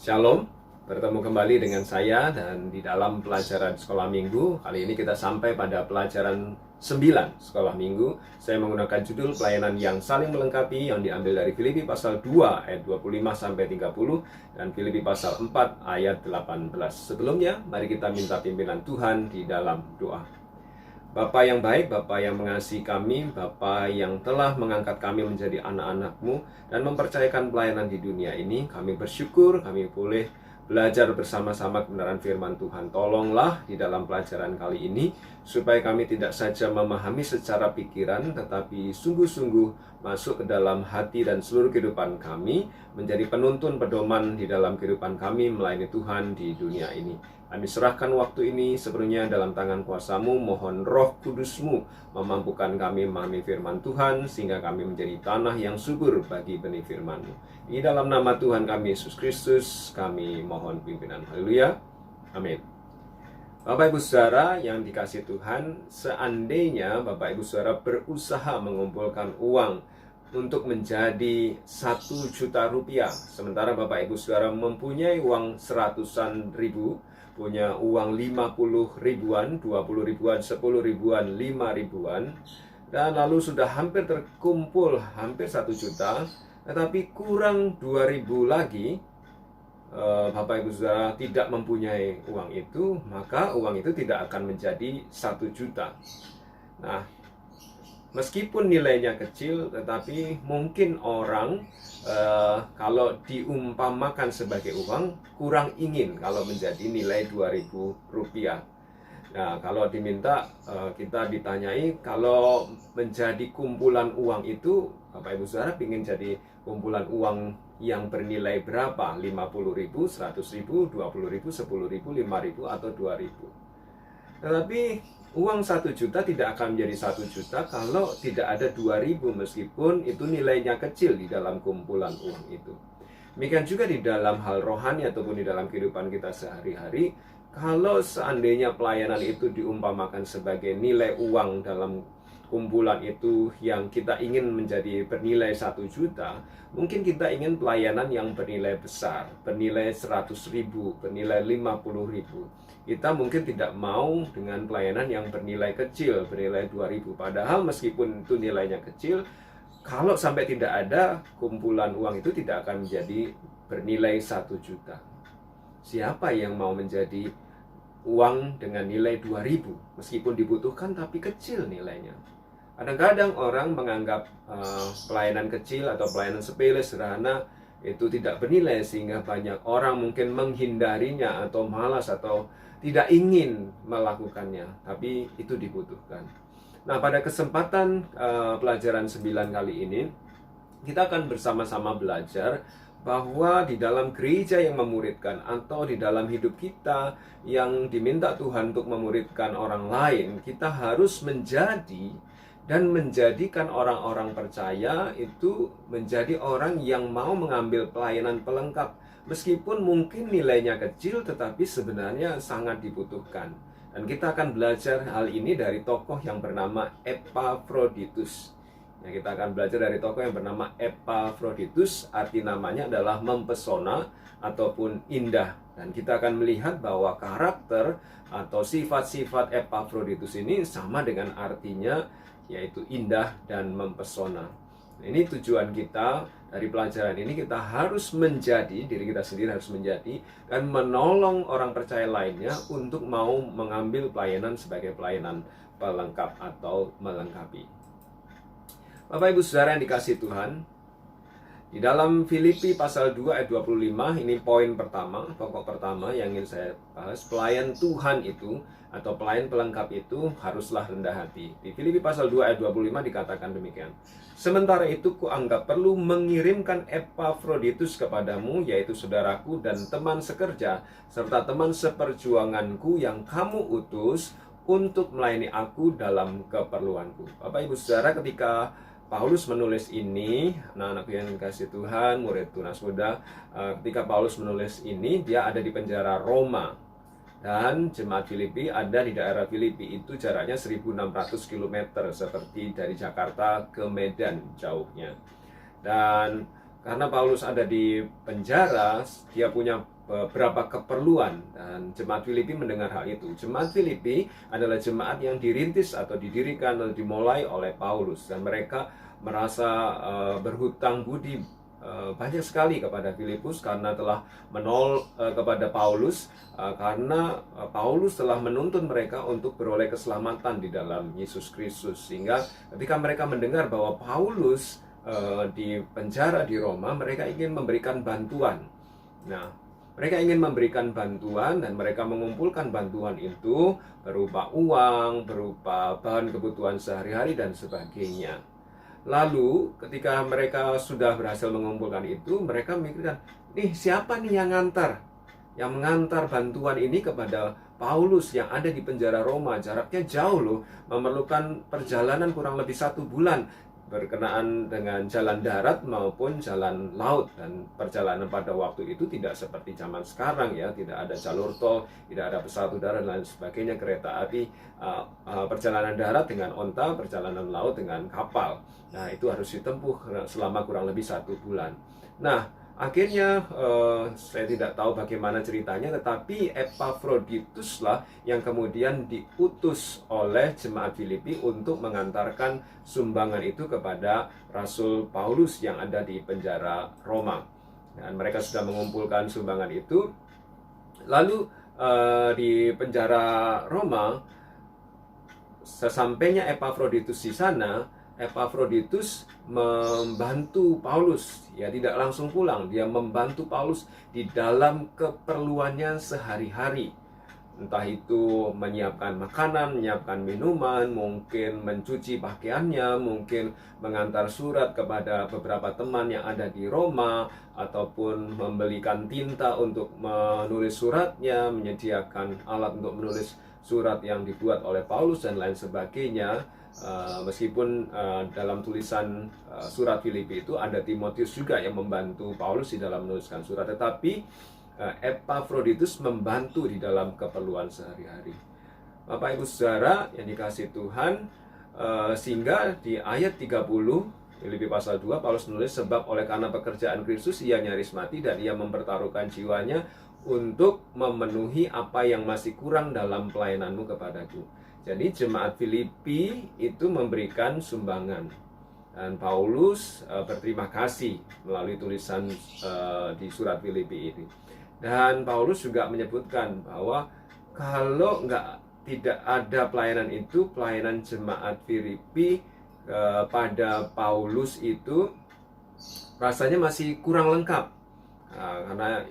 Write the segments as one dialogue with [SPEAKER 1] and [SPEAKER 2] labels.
[SPEAKER 1] Shalom, bertemu kembali dengan saya dan di dalam pelajaran sekolah minggu. Kali ini kita sampai pada pelajaran 9 sekolah minggu. Saya menggunakan judul pelayanan yang saling melengkapi yang diambil dari Filipi pasal 2 ayat 25 sampai 30 dan Filipi pasal 4 ayat 18. Sebelumnya, mari kita minta pimpinan Tuhan di dalam doa. Bapa yang baik, Bapa yang mengasihi kami, Bapa yang telah mengangkat kami menjadi anak-anak-Mu dan mempercayakan pelayanan di dunia ini, kami bersyukur kami boleh belajar bersama-sama kebenaran firman Tuhan. Tolonglah di dalam pelajaran kali ini, supaya kami tidak saja memahami secara pikiran, tetapi sungguh-sungguh masuk ke dalam hati dan seluruh kehidupan kami, menjadi penuntun pedoman di dalam kehidupan kami melayani Tuhan di dunia ini. Kami serahkan waktu ini sepenuhnya dalam tangan kuasa-Mu, mohon Roh Kudus-Mu memampukan kami memahami firman Tuhan, sehingga kami menjadi tanah yang subur bagi benih firman-Mu. Di dalam nama Tuhan kami Yesus Kristus, kami mohon pimpinan. Haleluya. Amin. Bapak Ibu Saudara yang dikasihi Tuhan, seandainya Bapak Ibu Saudara berusaha mengumpulkan uang untuk menjadi 1 juta rupiah, sementara Bapak Ibu Saudara mempunyai uang seratusan ribu, punya uang 50 ribuan, 20 ribuan, 10 ribuan, 5 ribuan, dan lalu sudah hampir terkumpul hampir 1 juta, tetapi kurang 2.000 lagi, Bapak Ibu Saudara tidak mempunyai uang itu, maka uang itu tidak akan menjadi 1 juta. Nah, meskipun nilainya kecil, tetapi mungkin orang kalau diumpamakan sebagai uang, kurang ingin kalau menjadi nilai 2.000 rupiah. Nah, kalau diminta, kita ditanyai, kalau menjadi kumpulan uang itu, Bapak Ibu Saudara ingin jadi kumpulan uang yang bernilai berapa? 50.000, 100.000, 20.000, 10.000, 5.000, atau 2.000. Tetapi uang 1 juta tidak akan menjadi 1 juta kalau tidak ada 2.000, meskipun itu nilainya kecil di dalam kumpulan uang itu. Demikian juga di dalam hal rohani ataupun di dalam kehidupan kita sehari-hari. Kalau seandainya pelayanan itu diumpamakan sebagai nilai uang dalam kumpulan itu yang kita ingin menjadi bernilai 1 juta, mungkin kita ingin pelayanan yang bernilai besar, bernilai 100.000, bernilai 50.000. Kita mungkin tidak mau dengan pelayanan yang bernilai kecil, bernilai 2.000. Padahal meskipun itu nilainya kecil, kalau sampai tidak ada kumpulan uang itu tidak akan menjadi bernilai 1 juta. Siapa yang mau menjadi uang dengan nilai 2.000 meskipun dibutuhkan tapi kecil nilainya? Kadang-kadang orang menganggap pelayanan kecil atau pelayanan sepele, sederhana itu tidak bernilai, sehingga banyak orang mungkin menghindarinya atau malas atau tidak ingin melakukannya, tapi itu dibutuhkan. Nah, pada kesempatan pelajaran 9 kali ini, kita akan bersama-sama belajar bahwa di dalam gereja yang memuridkan atau di dalam hidup kita yang diminta Tuhan untuk memuridkan orang lain, kita harus menjadi dan menjadikan orang-orang percaya itu menjadi orang yang mau mengambil pelayanan pelengkap. Meskipun mungkin nilainya kecil, tetapi sebenarnya sangat dibutuhkan. Dan kita akan belajar hal ini dari tokoh yang bernama Epaphroditus. Ya, kita akan belajar dari tokoh yang bernama Epaphroditus. Arti namanya adalah mempesona ataupun indah. Dan kita akan melihat bahwa karakter atau sifat-sifat Epaphroditus ini sama dengan artinya, yaitu indah dan mempesona. Ini tujuan kita dari pelajaran ini, kita harus menjadi, diri kita sendiri harus menjadi dan menolong orang percaya lainnya untuk mau mengambil pelayanan sebagai pelayanan pelengkap atau melengkapi. Bapak Ibu Saudara yang dikasihi Tuhan, di dalam Filipi pasal 2 ayat 25, ini poin pertama, pokok pertama yang ingin saya bahas. Pelayan Tuhan itu atau pelayan pelengkap itu haruslah rendah hati. Di Filipi pasal 2 ayat 25 dikatakan demikian. Sementara itu kuanggap perlu mengirimkan Epaphroditus kepadamu, yaitu saudaraku dan teman sekerja, serta teman seperjuanganku yang kamu utus untuk melayani aku dalam keperluanku. Bapak Ibu Saudara, ketika Paulus menulis ini, anak-anakku yang dikasihi Tuhan, murid tunas muda, ketika Paulus menulis ini, dia ada di penjara Roma. Dan jemaat Filipi ada di daerah Filipi, itu jaraknya 1.600 km, seperti dari Jakarta ke Medan jauhnya. Dan karena Paulus ada di penjara, dia punya beberapa keperluan, dan jemaat Filipi mendengar hal itu. Jemaat Filipi adalah jemaat yang dirintis atau didirikan atau dimulai oleh Paulus, dan mereka merasa berhutang budi banyak sekali kepada Filipus karena telah kepada Paulus, karena Paulus telah menuntun mereka untuk beroleh keselamatan di dalam Yesus Kristus. Sehingga ketika mereka mendengar bahwa Paulus di penjara di Roma, mereka ingin memberikan bantuan. Nah, mereka ingin memberikan bantuan, dan mereka mengumpulkan bantuan itu berupa uang, berupa bahan kebutuhan sehari-hari, dan sebagainya. Lalu ketika mereka sudah berhasil mengumpulkan itu, mereka memikirkan, nih siapa nih yang mengantar bantuan ini kepada Paulus yang ada di penjara Roma? Jaraknya jauh loh, memerlukan perjalanan kurang lebih 1 bulan, berkenaan dengan jalan darat maupun jalan laut. Dan perjalanan pada waktu itu tidak seperti zaman sekarang ya, tidak ada jalur tol, tidak ada pesawat udara dan lain sebagainya, kereta api, perjalanan darat dengan onta, perjalanan laut dengan kapal. Nah, itu harus ditempuh selama kurang lebih 1 bulan. Nah, akhirnya saya tidak tahu bagaimana ceritanya, tetapi Epafroditus lah yang kemudian diutus oleh jemaat Filipi untuk mengantarkan sumbangan itu kepada Rasul Paulus yang ada di penjara Roma. Dan mereka sudah mengumpulkan sumbangan itu. Lalu di penjara Roma, sesampainya Epafroditus di sana, Epafroditus membantu Paulus, ya tidak langsung pulang, dia membantu Paulus di dalam keperluannya sehari-hari. Entah itu menyiapkan makanan, menyiapkan minuman, mungkin mencuci pakaiannya, mungkin mengantar surat kepada beberapa teman yang ada di Roma, ataupun membelikan tinta untuk menulis suratnya, menyediakan alat untuk menulis surat yang dibuat oleh Paulus, dan lain sebagainya. Meskipun dalam tulisan surat Filipi itu ada Timotius juga yang membantu Paulus di dalam menuliskan surat, tetapi Epafroditus membantu di dalam keperluan sehari-hari. Bapak Ibu Saudara yang dikasihi Tuhan, sehingga di ayat 30 Filipi pasal 2 Paulus menulis, sebab oleh karena pekerjaan Kristus ia nyaris mati, dan ia mempertaruhkan jiwanya untuk memenuhi apa yang masih kurang dalam pelayananmu kepadaku. Jadi jemaat Filipi itu memberikan sumbangan, dan Paulus berterima kasih melalui tulisan di surat Filipi ini. Dan Paulus juga menyebutkan bahwa kalau tidak ada pelayanan itu, pelayanan jemaat Filipi pada Paulus itu rasanya masih kurang lengkap. Karena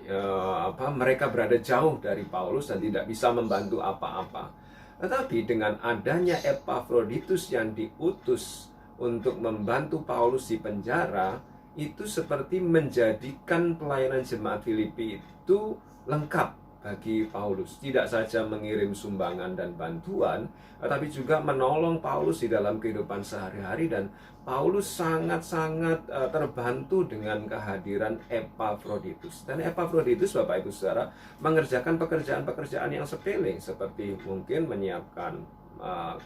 [SPEAKER 1] mereka berada jauh dari Paulus dan tidak bisa membantu apa-apa. Tetapi dengan adanya Epafroditus yang diutus untuk membantu Paulus di penjara, itu seperti menjadikan pelayanan jemaat Filipi itu lengkap bagi Paulus. Tidak saja mengirim sumbangan dan bantuan, tetapi juga menolong Paulus di dalam kehidupan sehari-hari, dan Paulus sangat-sangat terbantu dengan kehadiran Epafroditus. Dan Epafroditus, Bapak Ibu Saudara, mengerjakan pekerjaan-pekerjaan yang sepele, seperti mungkin menyiapkan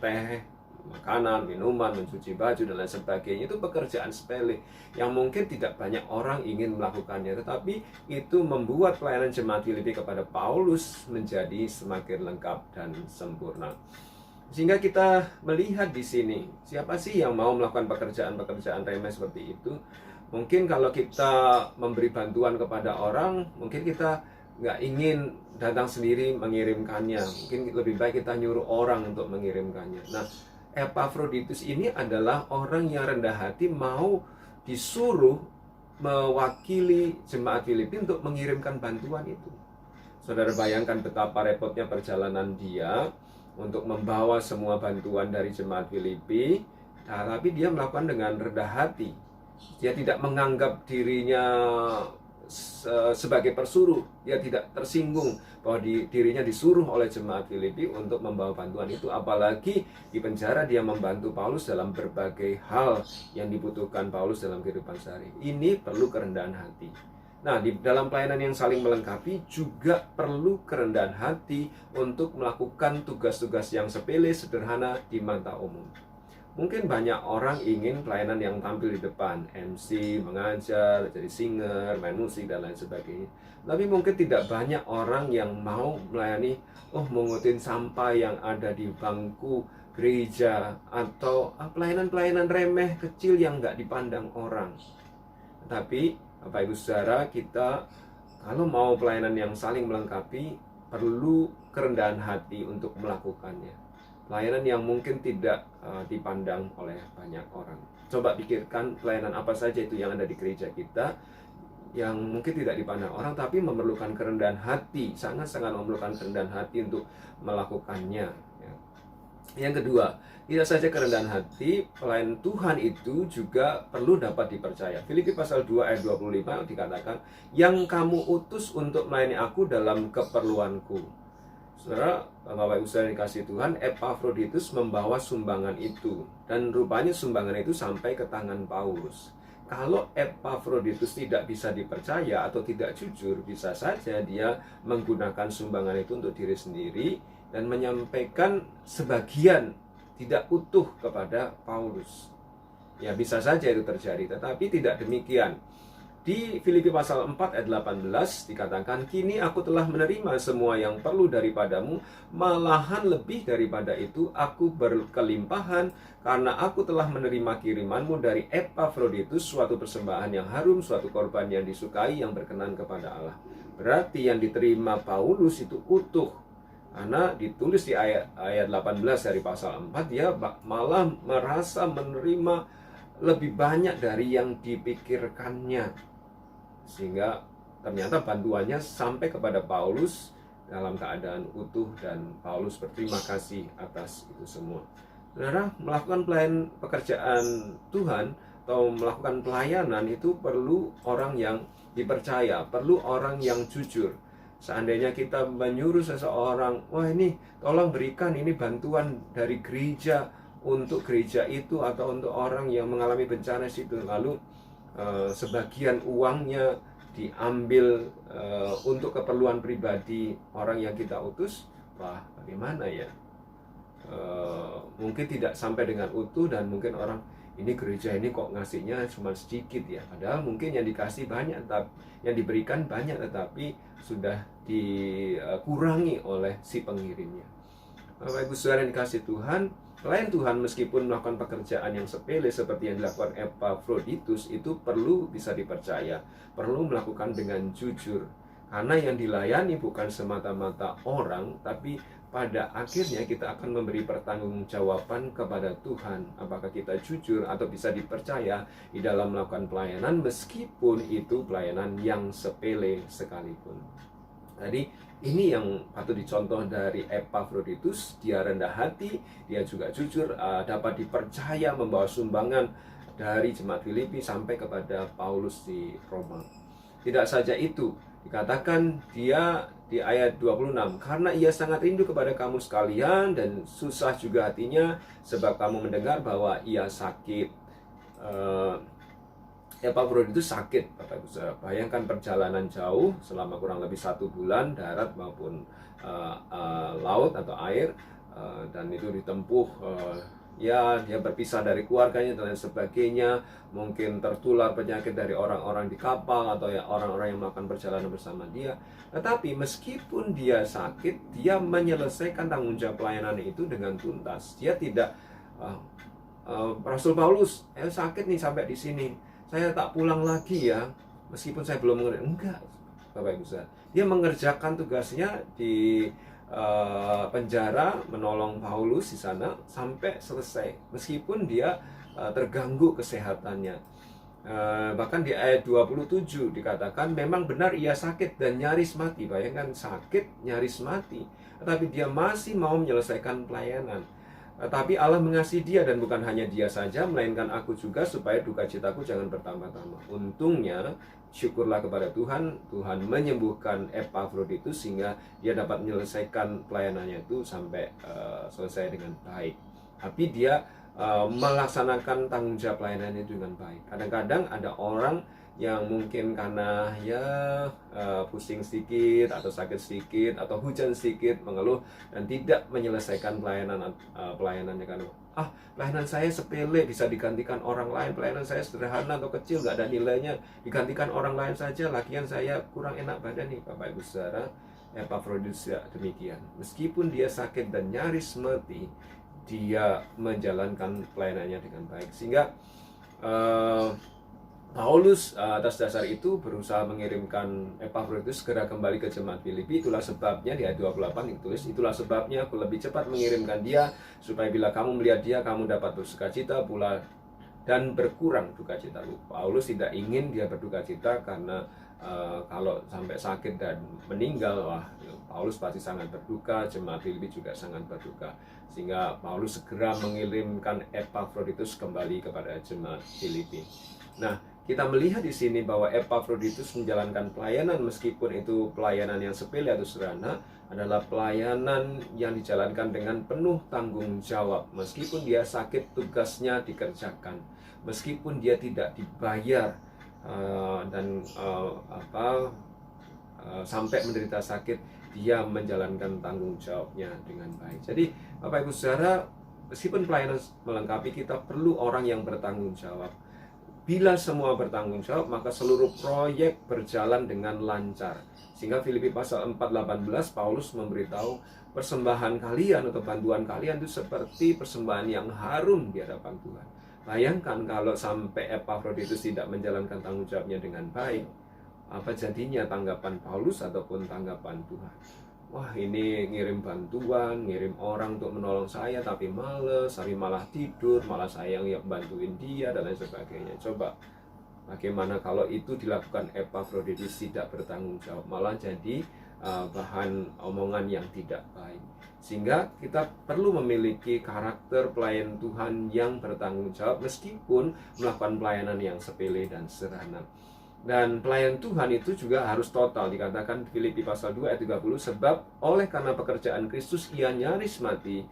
[SPEAKER 1] teh, makanan, minuman, mencuci baju, dan lain sebagainya. Itu pekerjaan sepele yang mungkin tidak banyak orang ingin melakukannya, tetapi itu membuat pelayanan jemaat Filipi kepada Paulus menjadi semakin lengkap dan sempurna. Sehingga kita melihat di sini, siapa sih yang mau melakukan pekerjaan-pekerjaan remeh seperti itu? Mungkin kalau kita memberi bantuan kepada orang, mungkin kita nggak ingin datang sendiri mengirimkannya. Mungkin lebih baik kita nyuruh orang untuk mengirimkannya. Nah, Epafroditus ini adalah orang yang rendah hati, mau disuruh mewakili jemaat Filipi untuk mengirimkan bantuan itu. Saudara bayangkan betapa repotnya perjalanan dia untuk membawa semua bantuan dari jemaat Filipi, tapi dia melakukan dengan rendah hati. Dia tidak menganggap dirinya sebagai persuruh. Dia tidak tersinggung bahwa dirinya disuruh oleh jemaat Filipi untuk membawa bantuan itu. Apalagi di penjara dia membantu Paulus dalam berbagai hal yang dibutuhkan Paulus dalam kehidupan sehari. Ini perlu kerendahan hati. Nah, di dalam pelayanan yang saling melengkapi juga perlu kerendahan hati untuk melakukan tugas-tugas yang sepele, sederhana di mata umum. Mungkin banyak orang ingin pelayanan yang tampil di depan, MC, mengajar, jadi singer, main musik, dan lain sebagainya. Tapi mungkin tidak banyak orang yang mau melayani, mengutin sampah yang ada di bangku gereja, atau pelayanan-pelayanan remeh kecil yang nggak dipandang orang. Tapi Bapak Ibu Saudara, kita kalau mau pelayanan yang saling melengkapi, perlu kerendahan hati untuk melakukannya. Pelayanan yang mungkin tidak dipandang oleh banyak orang. Coba pikirkan pelayanan apa saja itu yang ada di gereja kita yang mungkin tidak dipandang orang, tapi memerlukan kerendahan hati, sangat-sangat memerlukan kerendahan hati untuk melakukannya. Yang kedua, tidak saja kerendahan hati, pelayan Tuhan itu juga perlu dapat dipercaya. Filipi pasal 2 ayat 25 dikatakan, yang kamu utus untuk melayani aku dalam keperluanku. Saudara, Bapak Ibu Saudara dikasih Tuhan, Epafroditus membawa sumbangan itu. Dan rupanya sumbangan itu sampai ke tangan Paulus. Kalau Epafroditus tidak bisa dipercaya atau tidak jujur, bisa saja dia menggunakan sumbangan itu untuk diri sendiri dan menyampaikan sebagian tidak utuh kepada Paulus. Ya, bisa saja itu terjadi, tetapi tidak demikian. Di Filipi pasal 4 ayat 18 dikatakan, kini aku telah menerima semua yang perlu daripadamu, malahan lebih daripada itu aku berkelimpahan, karena aku telah menerima kirimanmu dari Epafroditus, suatu persembahan yang harum, suatu korban yang disukai, yang berkenan kepada Allah. Berarti yang diterima Paulus itu utuh, karena ditulis di ayat 18 dari pasal 4, dia malah merasa menerima lebih banyak dari yang dipikirkannya. Sehingga ternyata bantuannya sampai kepada Paulus dalam keadaan utuh, dan Paulus berterima kasih atas itu semua. Saudara, melakukan pekerjaan Tuhan atau melakukan pelayanan itu perlu orang yang dipercaya, perlu orang yang jujur. Seandainya kita menyuruh seseorang, wah ini tolong berikan ini bantuan dari gereja untuk gereja itu atau untuk orang yang mengalami bencana situ, lalu sebagian uangnya diambil untuk keperluan pribadi orang yang kita utus, wah bagaimana ya? Mungkin tidak sampai dengan utuh, dan mungkin orang, ini gereja ini kok ngasihnya cuma sedikit ya, padahal mungkin yang dikasih banyak, yang diberikan banyak, tetapi sudah dikurangi oleh si pengirimnya. Bapak Ibu Saudara yang dikasih Tuhan, pelayan Tuhan meskipun melakukan pekerjaan yang sepele seperti yang dilakukan Epafroditus, itu perlu bisa dipercaya, perlu melakukan dengan jujur. Karena yang dilayani bukan semata-mata orang, tapi pada akhirnya kita akan memberi pertanggungjawaban kepada Tuhan. Apakah kita jujur atau bisa dipercaya di dalam melakukan pelayanan, meskipun itu pelayanan yang sepele sekalipun. Jadi ini yang patut dicontoh dari Epafroditus. Dia rendah hati, dia juga jujur, dapat dipercaya membawa sumbangan dari jemaat Filipi sampai kepada Paulus di Roma. Tidak saja itu, dikatakan dia di ayat 26, karena ia sangat rindu kepada kamu sekalian dan susah juga hatinya, sebab kamu mendengar bahwa ia sakit. Epafroditus sakit, Bapak Ibu Saudara. Bayangkan perjalanan jauh selama kurang lebih 1 bulan, darat maupun laut atau air, dan itu ditempuh, ya dia berpisah dari keluarganya dan lain sebagainya, mungkin tertular penyakit dari orang-orang di kapal atau ya orang-orang yang melakukan perjalanan bersama dia. Tetapi meskipun dia sakit, dia menyelesaikan tanggung jawab pelayanan itu dengan tuntas. Dia tidak Rasul Paulus, sakit nih sampai di sini, saya tak pulang lagi ya, meskipun saya belum mengerti. Enggak, Bapak Ibu Saudara. Dia mengerjakan tugasnya di penjara, menolong Paulus di sana sampai selesai, meskipun dia terganggu kesehatannya. Bahkan di ayat 27 dikatakan, memang benar ia sakit dan nyaris mati. Bayangkan, sakit, nyaris mati, tetapi dia masih mau menyelesaikan pelayanan. Tapi Allah mengasihi dia, dan bukan hanya dia saja, melainkan aku juga, supaya duka citaku jangan bertambah-tambah. Untungnya, syukurlah kepada Tuhan, Tuhan menyembuhkan Epafroditus sehingga dia dapat menyelesaikan pelayanannya itu sampai selesai dengan baik. Tapi dia melaksanakan tanggung jawab pelayanannya dengan baik. Kadang-kadang ada orang yang mungkin karena ya pusing sedikit atau sakit sedikit atau hujan sedikit mengeluh dan tidak menyelesaikan pelayanannya karena pelayanan saya sepele bisa digantikan orang lain, pelayanan saya sederhana atau kecil nggak ada nilainya, digantikan orang lain saja, lagian saya kurang enak badan nih. Bapak Ibu Saudara, Epafroditus demikian, meskipun dia sakit dan nyaris mati, dia menjalankan pelayanannya dengan baik. Sehingga Paulus atas dasar itu berusaha mengirimkan Epafroditus segera kembali ke jemaat Filipi. Itulah sebabnya di ayat 28 ditulis, itulah sebabnya aku lebih cepat mengirimkan dia, supaya bila kamu melihat dia, kamu dapat bersukacita pula dan berkurang duka cita. Paulus tidak ingin dia berduka cita karena kalau sampai sakit dan meninggal, Paulus pasti sangat berduka, jemaat Filipi juga sangat berduka. Sehingga Paulus segera mengirimkan Epafroditus kembali kepada jemaat Filipi. Nah, kita melihat di sini bahwa Epafroditus menjalankan pelayanan, meskipun itu pelayanan yang sepele atau sederhana, adalah pelayanan yang dijalankan dengan penuh tanggung jawab. Meskipun dia sakit, tugasnya dikerjakan. Meskipun dia tidak dibayar sampai menderita sakit, dia menjalankan tanggung jawabnya dengan baik. Jadi, Bapak Ibu Saudara, meskipun pelayanan melengkapi, kita perlu orang yang bertanggung jawab. Bila semua bertanggung jawab, maka seluruh proyek berjalan dengan lancar. Sehingga Filipi pasal 4:18, Paulus memberitahu persembahan kalian atau bantuan kalian itu seperti persembahan yang harum di hadapan Tuhan. Bayangkan kalau sampai Epafroditus tidak menjalankan tanggung jawabnya dengan baik, apa jadinya tanggapan Paulus ataupun tanggapan Tuhan? Wah, ini ngirim bantuan, ngirim orang untuk menolong saya, tapi males, tapi malah tidur, malah saya yang bantuin dia, dan lain sebagainya. Coba, bagaimana kalau itu dilakukan Epafroditus tidak bertanggung jawab, malah jadi bahan omongan yang tidak baik. Sehingga kita perlu memiliki karakter pelayan Tuhan yang bertanggung jawab, meskipun melakukan pelayanan yang sepele dan sederhana. Dan pelayan Tuhan itu juga harus total. Dikatakan Filipi pasal 2 ayat 30, sebab oleh karena pekerjaan Kristus ia nyaris mati,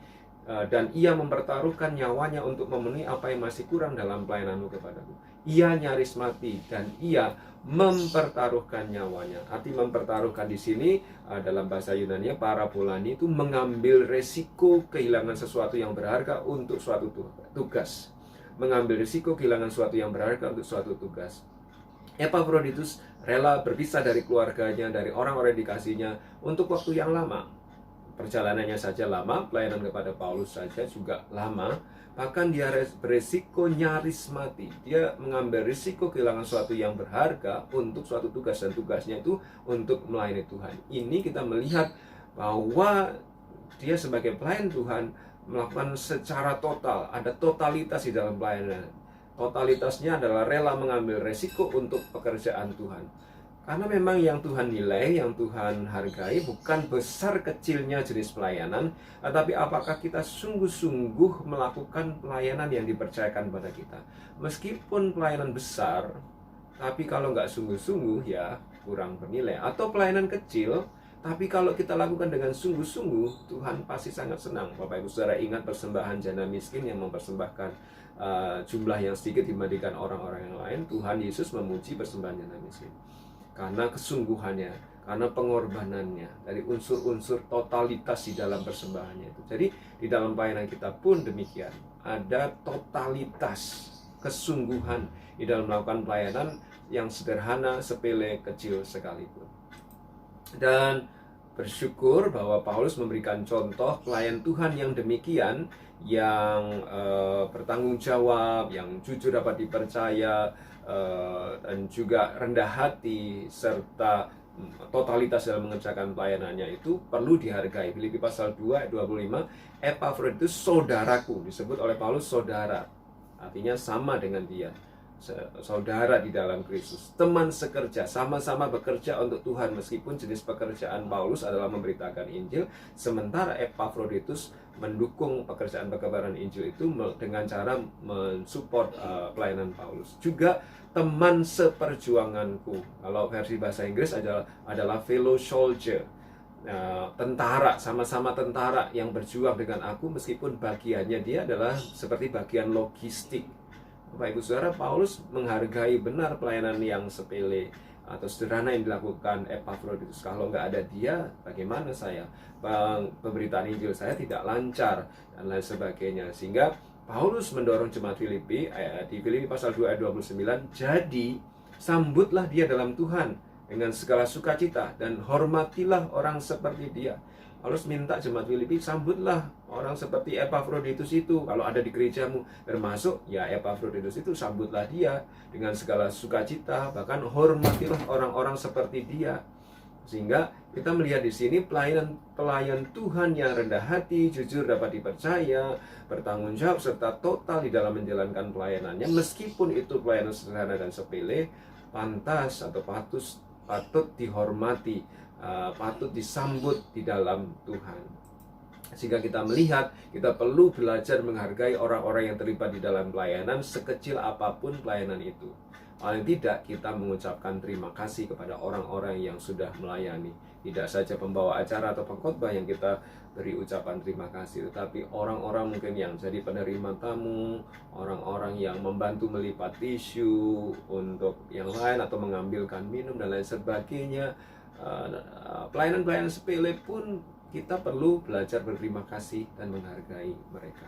[SPEAKER 1] dan ia mempertaruhkan nyawanya untuk memenuhi apa yang masih kurang dalam pelayananmu kepadaku. Ia nyaris mati dan ia mempertaruhkan nyawanya. Arti mempertaruhkan di sini dalam bahasa Yunani, parabolani, itu mengambil resiko kehilangan sesuatu yang berharga untuk suatu tugas. Mengambil resiko kehilangan sesuatu yang berharga untuk suatu tugas. Epafroditus rela berpisah dari keluarganya, dari orang-orang dikasihnya untuk waktu yang lama. Perjalanannya saja lama, pelayanan kepada Paulus saja juga lama. Bahkan dia beresiko nyaris mati. Dia mengambil risiko kehilangan sesuatu yang berharga untuk suatu tugas, dan tugasnya itu untuk melayani Tuhan. Ini kita melihat bahwa dia sebagai pelayan Tuhan melakukan secara total, ada totalitas di dalam pelayanan. Totalitasnya adalah rela mengambil resiko untuk pekerjaan Tuhan. Karena memang yang Tuhan nilai, yang Tuhan hargai bukan besar kecilnya jenis pelayanan, tetapi apakah kita sungguh-sungguh melakukan pelayanan yang dipercayakan pada kita. Meskipun pelayanan besar, tapi kalau nggak sungguh-sungguh ya kurang bernilai. Atau pelayanan kecil, tapi kalau kita lakukan dengan sungguh-sungguh, Tuhan pasti sangat senang. Bapak Ibu Saudara ingat persembahan jana miskin yang mempersembahkan jumlah yang sedikit dibandingkan orang-orang yang lain. Tuhan Yesus memuji persembahan jana miskin karena kesungguhannya, karena pengorbanannya, dari unsur-unsur totalitas di dalam persembahannya itu. Jadi di dalam pelayanan kita pun demikian, ada totalitas kesungguhan di dalam melakukan pelayanan yang sederhana, sepele, kecil sekalipun. Dan bersyukur bahwa Paulus memberikan contoh pelayan Tuhan yang demikian, yang bertanggung jawab, yang jujur dapat dipercaya, dan juga rendah hati, serta totalitas dalam mengerjakan pelayanannya itu perlu dihargai. Filipi pasal 2 ayat 25, Epafroditus saudaraku, disebut oleh Paulus saudara, artinya sama dengan dia, saudara di dalam Kristus, teman sekerja, sama-sama bekerja untuk Tuhan. Meskipun jenis pekerjaan Paulus adalah memberitakan Injil, sementara Epafroditus mendukung pekerjaan pekabaran Injil itu dengan cara mensupport pelayanan Paulus. Juga teman seperjuanganku, kalau versi bahasa Inggris adalah fellow soldier, tentara, sama-sama tentara yang berjuang dengan aku, meskipun bagiannya dia adalah seperti bagian logistik. Bapak Ibu Saudara, Paulus menghargai benar pelayanan yang sepele atau sederhana yang dilakukan Epafroditus. Kalau nggak ada dia, bagaimana saya? Pemberitaan Injil saya tidak lancar dan lain sebagainya. Sehingga Paulus mendorong jemaat Filipi di Filipi pasal 2 ayat 29, jadi sambutlah dia dalam Tuhan dengan segala sukacita dan hormatilah orang seperti dia. Paulus minta jemaat Filipi, sambutlah orang seperti Epafroditus itu kalau ada di gerejamu, termasuk ya Epafroditus itu, sambutlah dia dengan segala sukacita, bahkan hormatilah orang-orang seperti dia. Sehingga kita melihat di sini pelayan Tuhan yang rendah hati, jujur, dapat dipercaya, bertanggung jawab serta total di dalam menjalankan pelayanannya, meskipun itu pelayanan sederhana dan sepele, pantas atau patut dihormati, patut disambut di dalam Tuhan. Sehingga kita melihat kita perlu belajar menghargai orang-orang yang terlibat di dalam pelayanan, sekecil apapun pelayanan itu. Paling tidak kita mengucapkan terima kasih kepada orang-orang yang sudah melayani. Tidak saja pembawa acara atau pengkhotbah yang kita beri ucapan terima kasih, tetapi orang-orang mungkin yang jadi penerima tamu, orang-orang yang membantu melipat tisu untuk yang lain atau mengambilkan minum dan lain sebagainya. Pelayanan-pelayanan sepele pun kita perlu belajar berterima kasih dan menghargai mereka.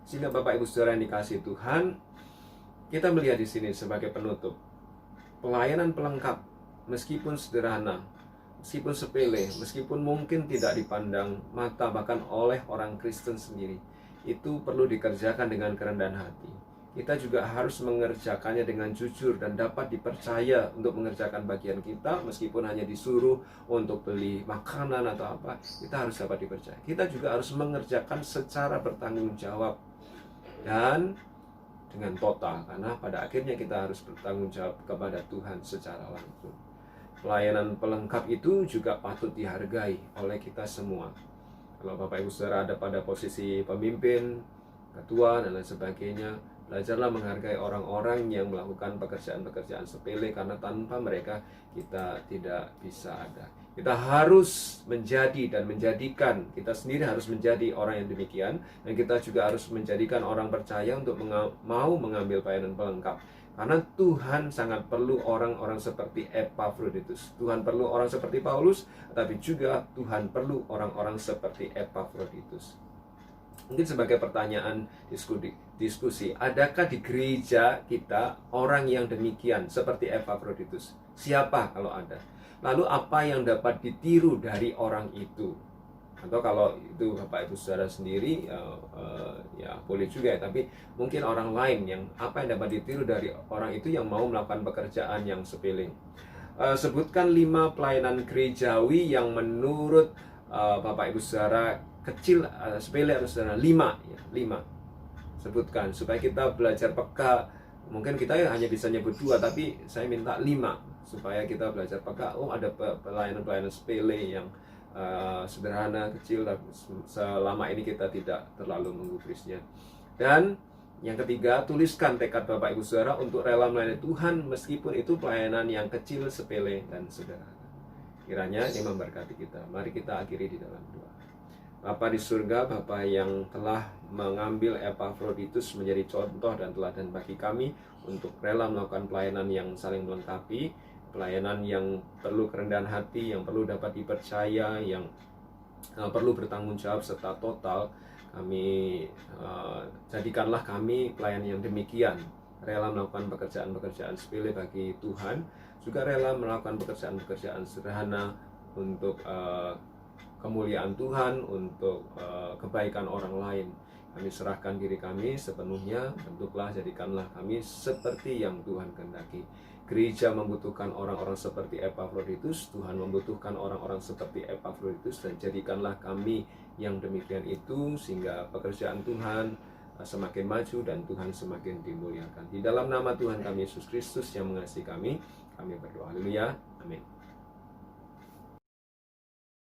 [SPEAKER 1] Sehingga Bapak Ibu Saudara yang dikasihi Tuhan, kita melihat di sini sebagai penutup, pelayanan pelengkap meskipun sederhana, meskipun sepele, meskipun mungkin tidak dipandang mata bahkan oleh orang Kristen sendiri, itu perlu dikerjakan dengan kerendahan hati. Kita juga harus mengerjakannya dengan jujur dan dapat dipercaya untuk mengerjakan bagian kita, meskipun hanya disuruh untuk beli makanan atau apa, kita harus dapat dipercaya. Kita juga harus mengerjakan secara bertanggung jawab dan dengan total, karena pada akhirnya kita harus bertanggung jawab kepada Tuhan secara langsung. Pelayanan pelengkap itu juga patut dihargai oleh kita semua. Kalau Bapak Ibu Saudara ada pada posisi pemimpin, ketua dan lain sebagainya, belajarlah menghargai orang-orang yang melakukan pekerjaan-pekerjaan sepele, karena tanpa mereka kita tidak bisa ada. Kita harus menjadi dan menjadikan, kita sendiri harus menjadi orang yang demikian, dan kita juga harus menjadikan orang percaya untuk mau mengambil pelayanan pelengkap. Karena Tuhan sangat perlu orang-orang seperti Epafroditus. Tuhan perlu orang seperti Paulus, tapi juga Tuhan perlu orang-orang seperti Epafroditus. Mungkin sebagai pertanyaan diskusi, adakah di gereja kita orang yang demikian seperti Epafroditus? Siapa kalau ada? Lalu apa yang dapat ditiru dari orang itu? Atau kalau itu Bapak Ibu Saudara sendiri, ya boleh juga ya, tapi mungkin orang lain yang apa yang dapat ditiru dari orang itu yang mau melakukan pekerjaan yang sepele. Sebutkan 5 pelayanan gerejawi yang menurut Bapak Ibu Saudara kecil, sepele atau sederhana. 5 sebutkan supaya kita belajar peka. Mungkin kita hanya bisa nyebut 2, tapi saya minta 5 supaya kita belajar peka. Oh, ada pelayanan-pelayanan sepele yang sederhana, kecil, tapi selama ini kita tidak terlalu menggubrisnya. Dan yang ketiga, tuliskan tekad Bapak Ibu Saudara untuk rela melayani Tuhan meskipun itu pelayanan yang kecil, sepele, dan sederhana. Kiranya ini memberkati kita. Mari kita akhiri di dalam doa. Bapa di surga, Bapa yang telah mengambil Epafroditus menjadi contoh dan teladan bagi kami untuk rela melakukan pelayanan yang saling melengkapi, pelayanan yang perlu kerendahan hati, yang perlu dapat dipercaya, yang perlu bertanggung jawab serta total. Kami jadikanlah kami pelayan yang demikian, rela melakukan pekerjaan-pekerjaan sepele bagi Tuhan, juga rela melakukan pekerjaan-pekerjaan sederhana untuk kemuliaan Tuhan, untuk kebaikan orang lain. Kami serahkan diri kami sepenuhnya, bentuklah, jadikanlah kami seperti yang Tuhan kehendaki. Gereja membutuhkan orang-orang seperti Epafroditus, Tuhan membutuhkan orang-orang seperti Epafroditus, dan jadikanlah kami yang demikian itu, sehingga pekerjaan Tuhan semakin maju dan Tuhan semakin dimuliakan. Di dalam nama Tuhan kami Yesus Kristus yang mengasihi kami berdoa. Haleluya. Amin.